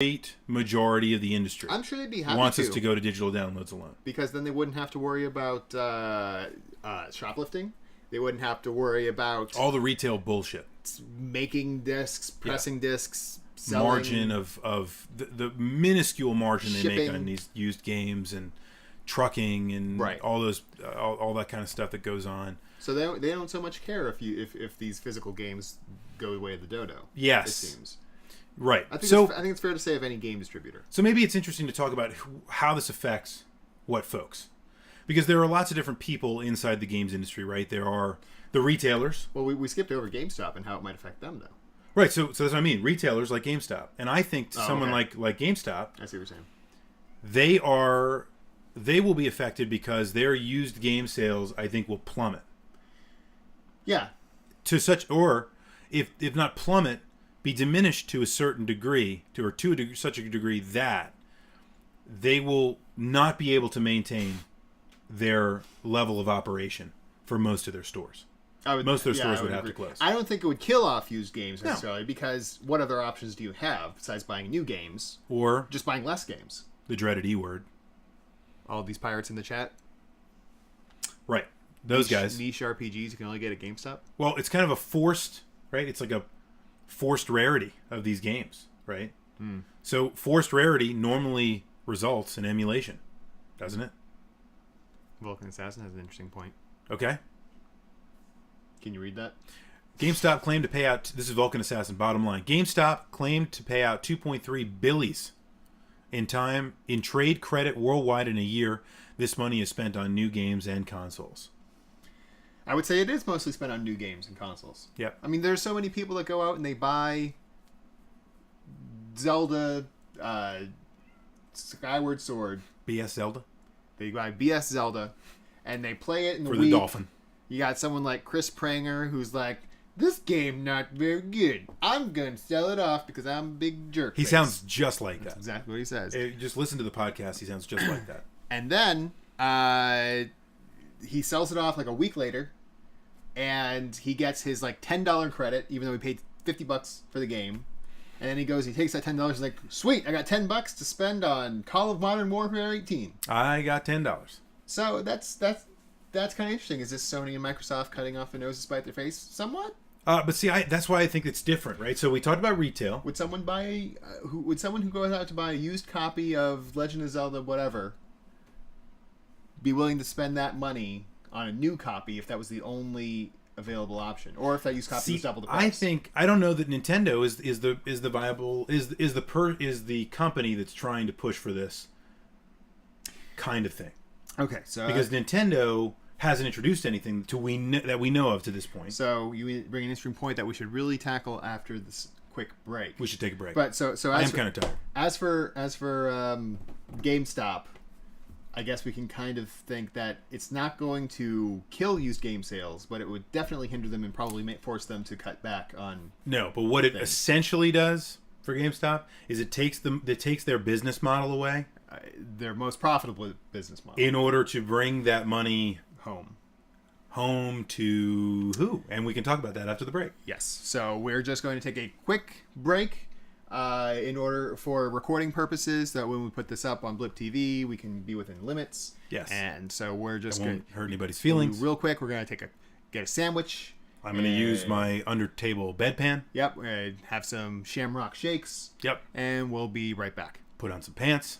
great majority of the industry. I'm sure they'd be happy wants us to go to digital downloads alone. Because then they wouldn't have to worry about shoplifting. They wouldn't have to worry about all the retail bullshit. Making discs, pressing discs, selling. Margin of the minuscule margin shipping. They make on these used games and trucking and all those all that kind of stuff that goes on. So they don't so much care if these physical games go away the dodo. Yes. It seems. Right. I think it's fair to say of any game distributor. So maybe it's interesting to talk about how this affects what folks. Because there are lots of different people inside the games industry, right? There are the retailers. Well, we skipped over GameStop and how it might affect them, though. Right, so that's what I mean. Retailers like GameStop. And I think someone like GameStop... I see what you're saying. They will be affected because their used game sales, I think, will plummet. Yeah. To such... Or, if not plummet, be diminished to a certain degree, such a degree that they will not be able to maintain their level of operation for most of their stores. Most of their stores would have to close. I don't think it would kill off used games necessarily, because what other options do you have besides buying new games or just buying less games? The dreaded E word. All these pirates in the chat. Right. Those guys. Niche RPGs you can only get at GameStop. Well, it's kind of a forced, right? It's like a forced rarity of these games, right? So forced rarity normally results in emulation, doesn't it? Vulcan Assassin has an interesting point. Okay. Can you read that? GameStop claimed to pay out... This is Vulcan Assassin, bottom line. GameStop claimed to pay out $2.3 billion in trade credit worldwide in a year. This money is spent on new games and consoles. I would say it is mostly spent on new games and consoles. Yep. I mean, there's so many people that go out and they buy Zelda, Skyward Sword. BS Zelda? They buy BS Zelda, and they play it in For the the Dolphin. You got someone like Chris Pranger who's like, this game not very good. I'm going to sell it off because I'm a big jerk. He sounds just like That's that. exactly what he says. Just listen to the podcast. He sounds just like that. And then he sells it off like a week later, and he gets his like $10 credit, even though he paid $50 for the game. And then he takes that $10, he's like, sweet, I got $10 to spend on Call of Modern Warfare 18. I got $10. So that's kind of interesting. Is this Sony and Microsoft cutting off their nose to spite their face somewhat? But see, that's why I think it's different, right? So we talked about retail. Would someone who goes out to buy a used copy of Legend of Zelda, whatever, be willing to spend that money on a new copy if that was the only available option, or if that used copy was double the price? I don't know that Nintendo is the company that's trying to push for this kind of thing. Okay, so because Nintendo hasn't introduced anything that we know of to this point. So you bring an interesting point that we should really tackle after this quick break. We should take a break. But so I am kind of tired. As for GameStop, I guess we can kind of think that it's not going to kill used game sales, but it would definitely hinder them and probably force them to cut back on. No, but what it essentially does for GameStop is it takes their business model away, their most profitable business model, in order to bring that money home to who? And we can talk about that after the break. Yes. So we're just going to take a quick break. In order for recording purposes, that when we put this up on Blip TV, we can be within limits. Yes. And so we're just going to hurt anybody's feelings. Real quick, we're going to get a sandwich. I'm going to use my under table bedpan. Yep. Have some Shamrock shakes. Yep. And we'll be right back. Put on some pants.